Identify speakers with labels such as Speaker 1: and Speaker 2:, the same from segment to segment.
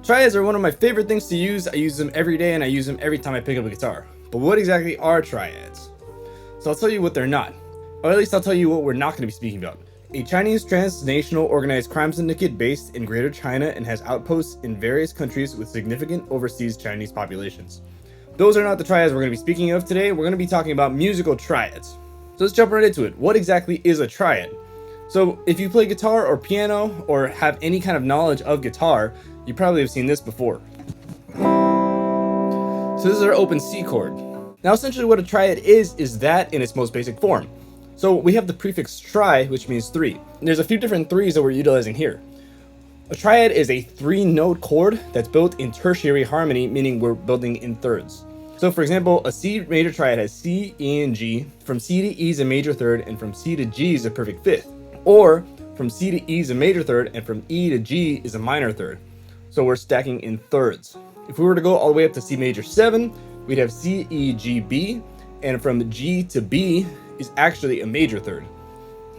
Speaker 1: Triads are one of my favorite things to use. I use them every day and I use them every time I pick up a guitar. But what exactly are triads? So I'll tell you what they're not. Or at least I'll tell you what we're not going to be speaking about. A Chinese transnational organized crime syndicate based in Greater China and has outposts in various countries with significant overseas Chinese populations. Those are not the triads we're going to be speaking of today. We're going to be talking about musical triads. So let's jump right into it. What exactly is a triad? So if you play guitar or piano or have any kind of knowledge of guitar, you probably have seen this before. So this is our open C chord. Now essentially what a triad is that in its most basic form. So we have the prefix tri, which means three. There's a few different threes that we're utilizing here. A triad is a 3-note chord that's built in tertiary harmony, meaning we're building in thirds. So for example, a C major triad has C, E, and G. From C to E is a major third, and from C to G is a perfect fifth. Or from C to E is a major third, and from E to G is a minor third. So we're stacking in thirds. If we were to go all the way up to C major 7, we'd have C, E, G, B, and from G to B is actually a major third.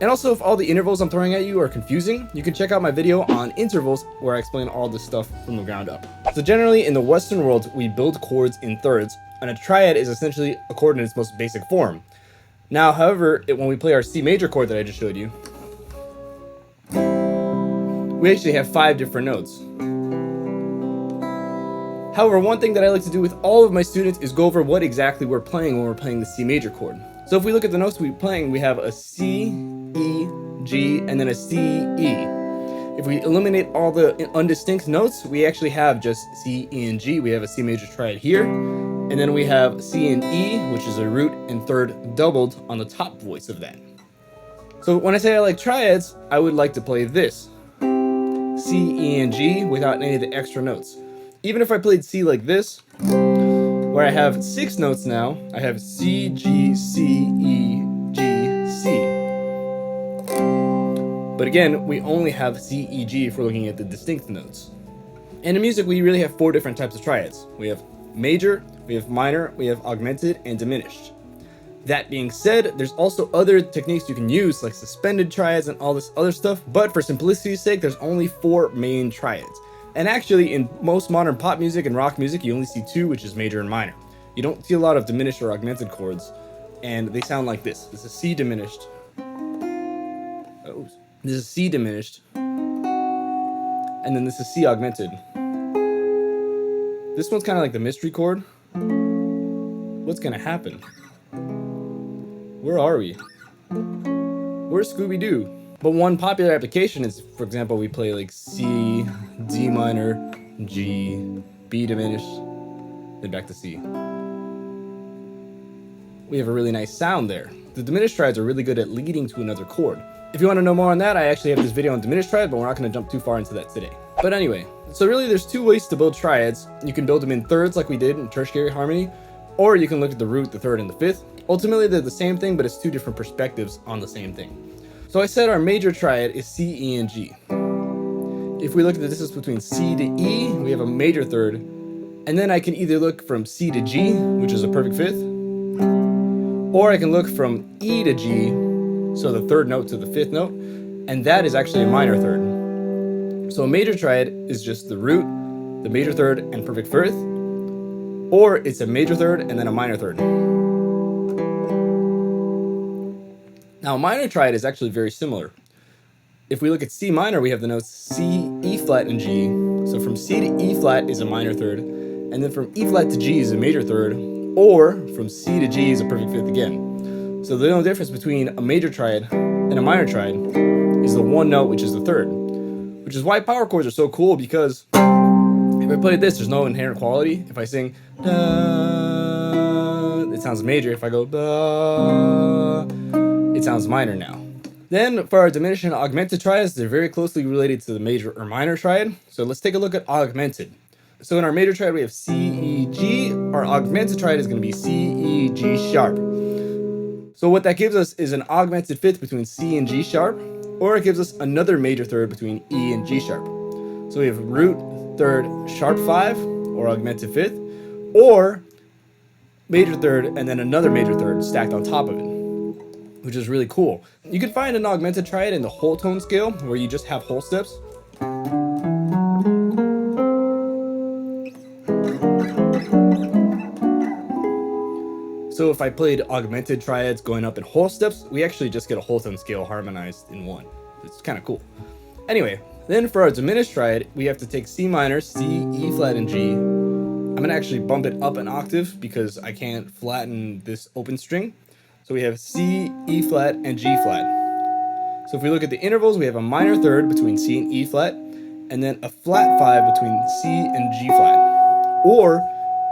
Speaker 1: And also, if all the intervals I'm throwing at you are confusing, you can check out my video on intervals where I explain all this stuff from the ground up. So generally in the Western world, we build chords in thirds, and a triad is essentially a chord in its most basic form. Now, however, when we play our C major chord that I just showed you, we actually have 5 different notes. However, one thing that I like to do with all of my students is go over what exactly we're playing when we're playing the C major chord. So if we look at the notes we're playing, we have a C, E, G, and then a C, E. If we eliminate all the undistinct notes, we actually have just C, E, and G. We have a C major triad here, and then we have C and E, which is a root and third doubled on the top voice of that. So when I say I like triads, I would like to play this. C, E, and G without any of the extra notes. Even if I played C like this, where I have 6 notes now, I have C, G, C, E, G, C. But again, we only have C, E, G if we're looking at the distinct notes. And in music, we really have 4 different types of triads. We have major, we have minor, we have augmented, and diminished. That being said, there's also other techniques you can use, like suspended triads and all this other stuff, but for simplicity's sake, there's only 4 main triads. And actually, in most modern pop music and rock music, you only see 2, which is major and minor. You don't see a lot of diminished or augmented chords, and they sound like this. This is C diminished. Oh, this is C diminished. And then this is C augmented. This one's kind of like the mystery chord. What's gonna happen? Where are we? Where's Scooby-Doo? But one popular application is, for example, we play like C, D minor, G, B diminished, then back to C. We have a really nice sound there. The diminished triads are really good at leading to another chord. If you want to know more on that, I actually have this video on diminished triad, but we're not going to jump too far into that today. But anyway, so really there's 2 ways to build triads. You can build them in thirds like we did in tertiary harmony, or you can look at the root, the third, and the fifth. Ultimately, they're the same thing, but it's 2 different perspectives on the same thing. So I said our major triad is C, E, and G. If we look at the distance between C to E, we have a major third, and then I can either look from C to G, which is a perfect fifth, or I can look from E to G, so the third note to the 5th note, and that is actually a minor third. So a major triad is just the root, the major third, and perfect fifth, or it's a major third and then a minor third. Now, a minor triad is actually very similar. If we look at C minor, we have the notes C, E flat, and G. So from C to E flat is a minor third, and then from E flat to G is a major third, or from C to G is a perfect fifth again. So the only difference between a major triad and a minor triad is the one note, which is the third. Which is why power chords are so cool, because if I play this, there's no inherent quality. If I sing da, it sounds major. If I go da, it sounds minor now. Then for our diminished and augmented triads, they're very closely related to the major or minor triad. So let's take a look at augmented. So in our major triad, we have C, E, G. Our augmented triad is going to be C, E, G sharp. So what that gives us is an augmented fifth between C and G sharp, or it gives us another major third between E and G sharp. So we have root, third, sharp 5, or augmented fifth, or major third and then another major third stacked on top of it, which is really cool. You can find an augmented triad in the whole tone scale, where you just have whole steps. So if I played augmented triads going up in whole steps, we actually just get a whole tone scale harmonized in one. It's kind of cool. Anyway, then for our diminished triad, we have to take C minor, C, E flat, and G. I'm gonna actually bump it up an octave because I can't flatten this open string. So we have C, E flat, and G flat. So if we look at the intervals, we have a minor third between C and E flat, and then a flat 5 between C and G flat. Or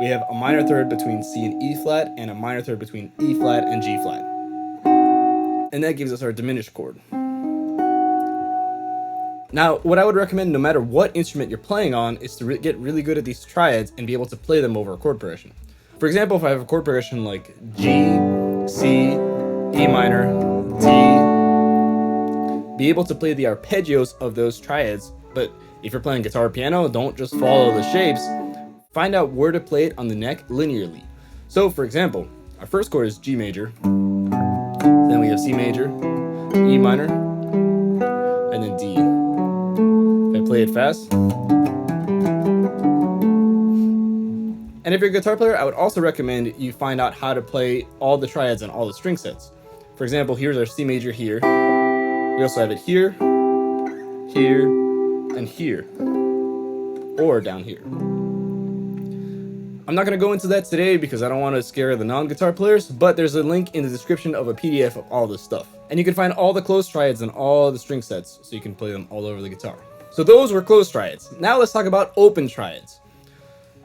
Speaker 1: we have a minor third between C and E flat, and a minor third between E flat and G flat. And that gives us our diminished chord. Now, what I would recommend no matter what instrument you're playing on is to get really good at these triads and be able to play them over a chord progression. For example, if I have a chord progression like G, C, A minor, D, be able to play the arpeggios of those triads. But if you're playing guitar or piano, don't just follow the shapes. Find out where to play it on the neck linearly. So for example, our first chord is G major, then we have C major, E minor, and then D. If I play it fast. And if you're a guitar player, I would also recommend you find out how to play all the triads on all the string sets. For example, here's our C major here. We also have it here, here, and here, or down here. I'm not going to go into that today because I don't want to scare the non-guitar players, but there's a link in the description of a PDF of all this stuff. And you can find all the closed triads on all the string sets, so you can play them all over the guitar. So those were closed triads. Now let's talk about open triads.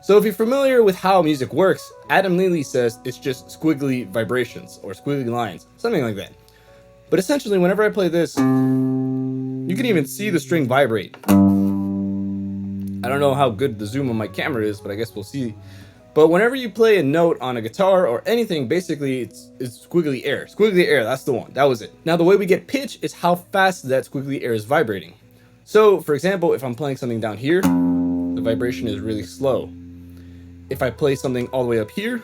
Speaker 1: So if you're familiar with how music works, Adam Neely says it's just squiggly vibrations or squiggly lines, something like that. But essentially, whenever I play this, you can even see the string vibrate. I don't know how good the zoom on my camera is, but I guess we'll see. But whenever you play a note on a guitar or anything, basically it's squiggly air. Squiggly air, that's the one. That was it. Now the way we get pitch is how fast that squiggly air is vibrating. So for example, if I'm playing something down here, the vibration is really slow. If I play something all the way up here,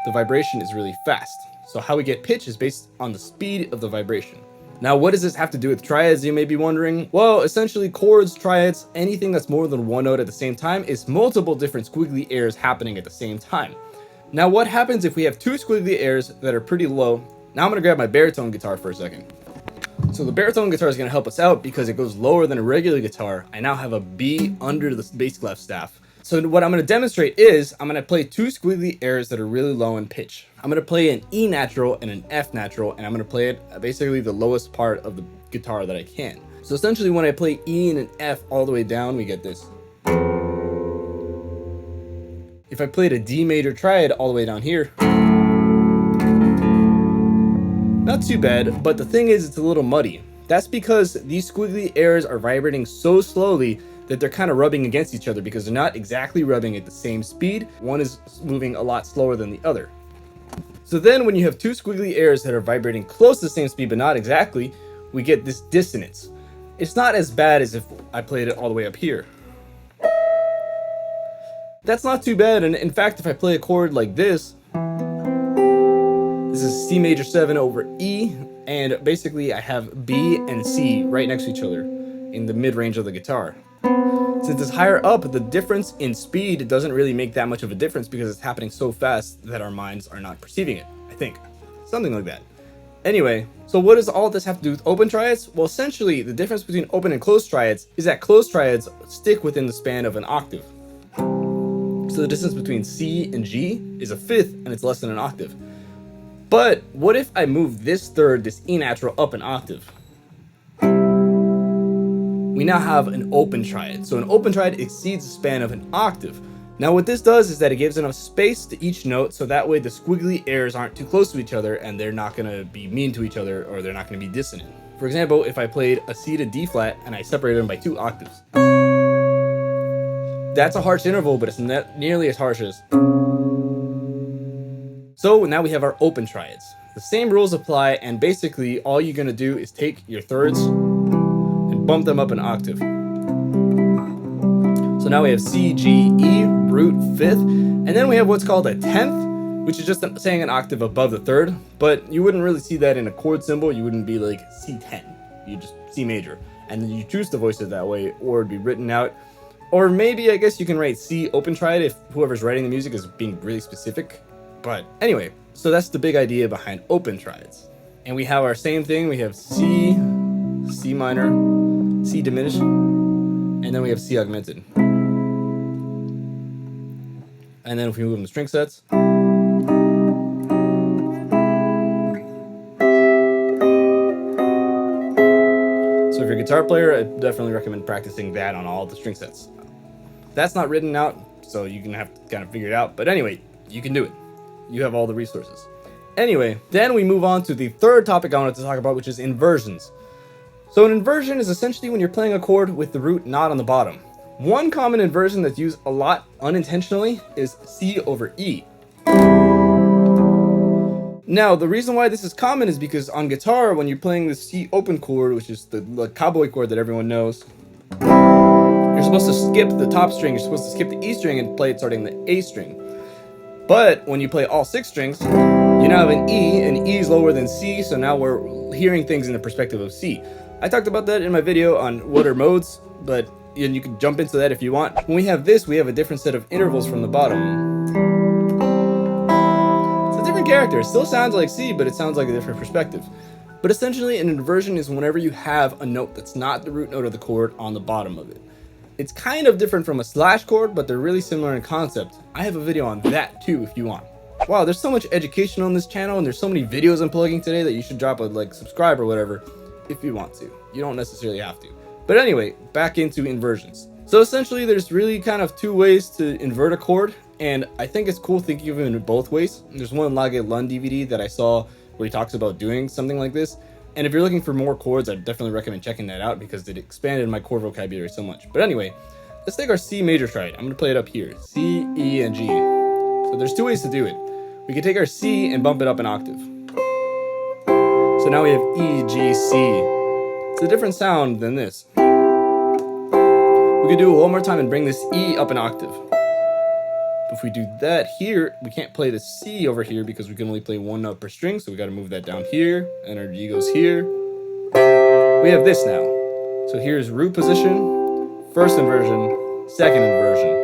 Speaker 1: the vibration is really fast. So how we get pitch is based on the speed of the vibration. Now, what does this have to do with triads, you may be wondering? Well, essentially chords, triads, anything that's more than one note at the same time is multiple different squiggly airs happening at the same time. Now, what happens if we have two squiggly airs that are pretty low? Now I'm gonna grab my baritone guitar for a second. So the baritone guitar is gonna help us out because it goes lower than a regular guitar. I now have a B under the bass clef staff. So what I'm going to demonstrate is I'm going to play two squiggly airs that are really low in pitch. I'm going to play an E natural and an F natural, and I'm going to play it basically the lowest part of the guitar that I can. So essentially when I play E and an F all the way down, we get this. If I played a D major triad all the way down here, not too bad, but the thing is it's a little muddy. That's because these squiggly airs are vibrating so slowly that they're kind of rubbing against each other because they're not exactly rubbing at the same speed. One is moving a lot slower than the other. So then when you have two squiggly airs that are vibrating close to the same speed but not exactly, we get this dissonance. It's not as bad as if I played it all the way up here. That's not too bad, and in fact if I play a chord like this is C major 7 over E, and basically I have B and C right next to each other in the mid-range of the guitar. Since it's higher up, the difference in speed doesn't really make that much of a difference because it's happening so fast that our minds are not perceiving it, I think. Something like that. Anyway, so what does all this have to do with open triads? Well, essentially, the difference between open and closed triads is that closed triads stick within the span of an octave. So the distance between C and G is a fifth, and it's less than an octave. But what if I move this third, this E natural, up an octave? We now have an open triad. So an open triad exceeds the span of an octave. Now what this does is that it gives enough space to each note so that way the squiggly airs aren't too close to each other and they're not going to be mean to each other or they're not going to be dissonant. For example, if I played a C to D flat and I separated them by 2 octaves. That's a harsh interval, but it's not nearly as harsh as. So now we have our open triads. The same rules apply, and basically all you're going to do is take your thirds and bump them up an octave. So now we have C, G, E, root, 5th, and then we have what's called a 10th, which is just saying an octave above the third, but you wouldn't really see that in a chord symbol. You wouldn't be like C10, you just C major, and then you choose to voice it that way, or it'd be written out. Or maybe I guess you can write C open triad if whoever's writing the music is being really specific. But anyway, So that's the big idea behind open triads. And we have our same thing. We have C, C minor, C diminished, and then we have C augmented. And then if we move them to string sets, so if you're a guitar player, I definitely recommend practicing that on all the string sets. That's not written out, so you're gonna have to kind of figure it out. But anyway, you can do it. You have all the resources. Anyway, then we move on to the third topic I wanted to talk about, which is inversions. So an inversion is essentially when you're playing a chord with the root not on the bottom. One common inversion that's used a lot unintentionally is C over E. Now, the reason why this is common is because on guitar, when you're playing the C open chord, which is the cowboy chord that everyone knows, you're supposed to skip the top string, you're supposed to skip the E string and play it starting the A string. But when you play all 6 strings, you now have an E, and E is lower than C, so now we're hearing things in the perspective of C. I talked about that in my video on what are modes, but you can jump into that if you want. When we have this, we have a different set of intervals from the bottom. It's a different character. It still sounds like C, but it sounds like a different perspective. But essentially, an inversion is whenever you have a note that's not the root note of the chord on the bottom of it. It's kind of different from a slash chord, but they're really similar in concept. I have a video on that too if you want. Wow, there's so much education on this channel, and there's so many videos I'm plugging today that you should drop a subscribe or whatever if you want to. You don't necessarily have to. But anyway, back into inversions. So essentially, there's really kind of 2 ways to invert a chord, and I think it's cool thinking of it in both ways. There's one Lage Lund DVD that I saw where he talks about doing something like this. And if you're looking for more chords, I'd definitely recommend checking that out because it expanded my chord vocabulary so much. But anyway, let's take our C major triad. I'm going to play it up here. C, E, and G. So there's 2 ways to do it. We can take our C and bump it up an octave. So now we have E, G, C. It's a different sound than this. We can do it one more time and bring this E up an octave. If we do that here, we can't play the C over here because we can only play 1 note per string, so we got to move that down here, and our G goes here. We have this now. So here's root position, first inversion, second inversion.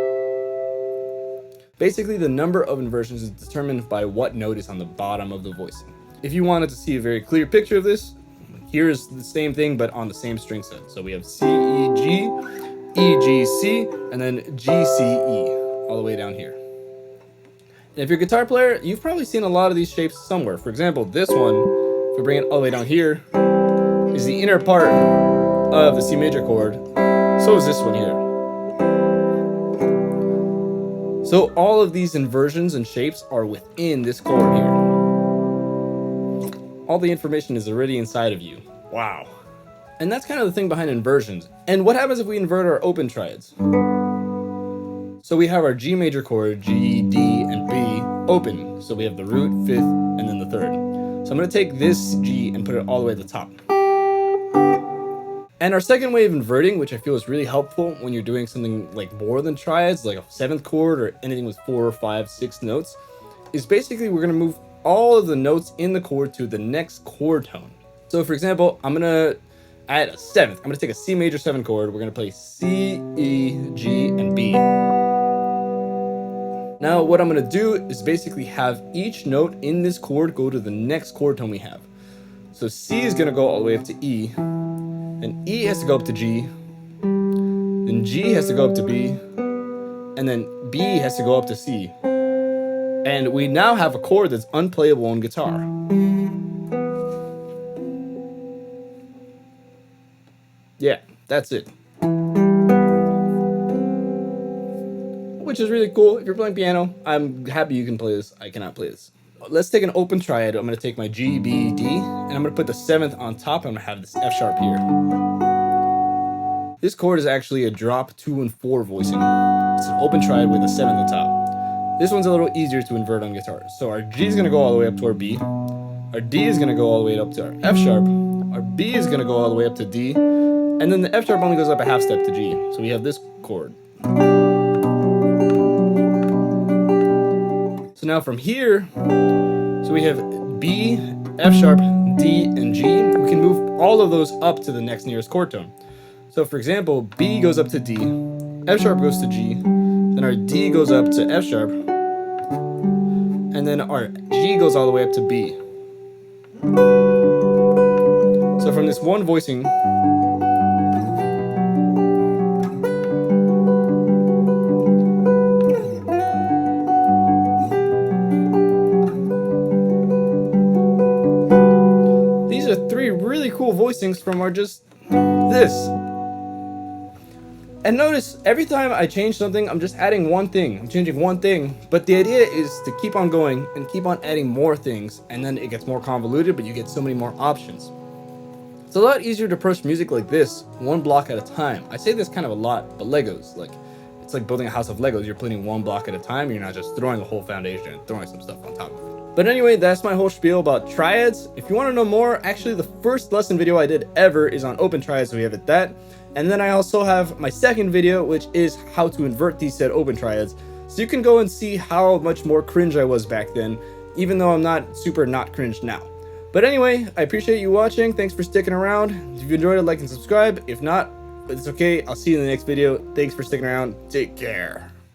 Speaker 1: Basically, the number of inversions is determined by what note is on the bottom of the voicing. If you wanted to see a very clear picture of this, here's the same thing but on the same string set. So we have C, E, G, E, G, C, and then G, C, E, all the way down here. And if you're a guitar player, you've probably seen a lot of these shapes somewhere. For example, this one, if we bring it all the way down here, is the inner part of the C major chord. So is this one here. So all of these inversions and shapes are within this chord here. All the information is already inside of you. Wow. And that's kind of the thing behind inversions. And what happens if we invert our open triads? So we have our G major chord, G, D, and B open. So we have the root, 5th, and then the 3rd. So I'm going to take this G and put it all the way at the top. And our second way of inverting, which I feel is really helpful when you're doing something like more than triads, like a 7th chord or anything with 4, 5, 6 notes, is basically we're going to move all of the notes in the chord to the next chord tone. So for example, I'm going to add a 7th. I'm going to take a C major 7 chord. We're going to play C, E, G, and B. Now what I'm going to do is basically have each note in this chord go to the next chord tone we have. So C is going to go all the way up to E, and E has to go up to G, then G has to go up to B, and then B has to go up to C. And we now have a chord that's unplayable on guitar. Yeah, that's it. Which is really cool. If you're playing piano, I'm happy you can play this. I cannot play this. Let's take an open triad. I'm going to take my G, B, D, and I'm going to put the 7th on top. I'm going to have this F sharp here. This chord is actually a drop 2 and 4 voicing. It's an open triad with a 7th on top. This one's a little easier to invert on guitar. So our G is going to go all the way up to our B. Our D is going to go all the way up to our F sharp. Our B is going to go all the way up to D. And then the F sharp only goes up a half step to G. So we have this chord. So now from here, so we have B, F sharp, D, and G. We can move all of those up to the next nearest chord tone. So for example, B goes up to D, F sharp goes to G, then our D goes up to F sharp, and then our G goes all the way up to B. So from this one voicing, these are three really cool voicings from our just this. And notice, every time I change something, I'm just adding one thing. I'm changing one thing. But the idea is to keep on going and keep on adding more things. And then it gets more convoluted, but you get so many more options. It's a lot easier to approach music like this, one block at a time. I say this kind of a lot, but Legos, it's like building a house of Legos. You're putting one block at a time. You're not just throwing a whole foundation and throwing some stuff on top of it. But anyway, that's my whole spiel about triads. If you want to know more, actually the first lesson video I did ever is on open triads, so we have it that. And then I also have my second video, which is how to invert these said open triads. So you can go and see how much more cringe I was back then, even though I'm not super not cringe now. But anyway, I appreciate you watching. Thanks for sticking around. If you enjoyed it, like and subscribe. If not, it's okay. I'll see you in the next video. Thanks for sticking around. Take care.